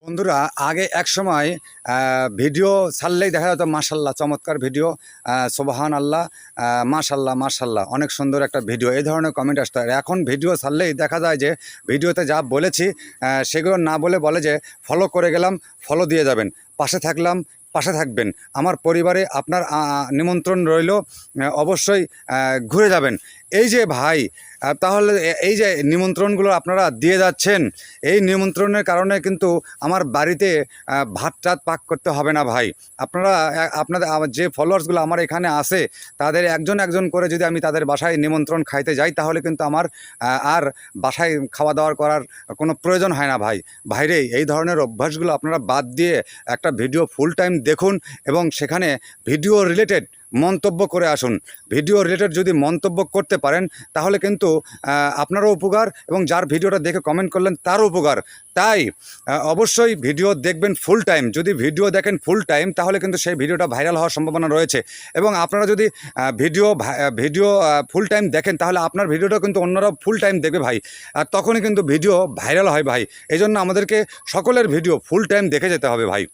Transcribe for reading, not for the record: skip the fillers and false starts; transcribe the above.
বন্ধুরা আগে এক সময় ভিডিও ছাড়লেই দেখা যেত মাশাল্লাহ চমৎকার ভিডিও, সোবাহান আল্লাহ, মাশাল্লাহ মাশাল্লাহ অনেক সুন্দর একটা ভিডিও, এই ধরনের কমেন্ট আসতো। আর এখন ভিডিও ছাড়লেই দেখা যায় যে ভিডিওতে যা বলেছি সেগুলো না বলে যে ফলো করে গেলাম, ফলো দিয়ে যাবেন, পাশে থাকলাম, পাশে থাকবেন, আমার পরিবারে আপনার নিমন্ত্রণ রইল, অবশ্যই ঘুরে যাবেন। এই যে ভাই, তাহলে এই যে নিমন্ত্রণগুলো আপনারা দিয়ে যাচ্ছেন, এই নিমন্ত্রণের কারণে কিন্তু আমার বাড়িতে ভাত টাত পাক করতে হবে না ভাই। আপনারা আপনাদের যে ফলোয়ার্সগুলো আমার এখানে আছে তাদের একজন একজন করে যদি আমি তাদের বাসায় নিমন্ত্রণ খাইতে যাই তাহলে কিন্তু আমার আর বাসায় খাওয়া দাওয়া করার কোনো প্রয়োজন হয় না ভাই। ভাইরে এই ধরনের অভ্যাসগুলো আপনারা বাদ দিয়ে একটা ভিডিও ফুল টাইম দেখুন এবং সেখানে ভিডিও রিলেটেড মন্তব্য করে আসুন। ভিডিও রিলেটেড যদি মন্তব্য করতে পারেন তাহলে কিন্তু আপনারও উপকার এবং যার ভিডিওটা দেখে কমেন্ট করলেন তারও উপকার। তাই অবশ্যই ভিডিও দেখবেন ফুল টাইম। যদি ভিডিও দেখেন ফুল টাইম তাহলে কিন্তু সেই ভিডিওটা ভাইরাল হওয়ার সম্ভাবনা রয়েছে। এবং আপনারা যদি ভিডিও ফুল টাইম দেখেন তাহলে আপনার ভিডিওটা কিন্তু অন্যরাও ফুল টাইম দেখবে ভাই, আর তখনই কিন্তু ভিডিও ভাইরাল হয় ভাই। এই জন্য আমাদেরকে সকলের ভিডিও ফুল টাইম দেখে যেতে হবে ভাই।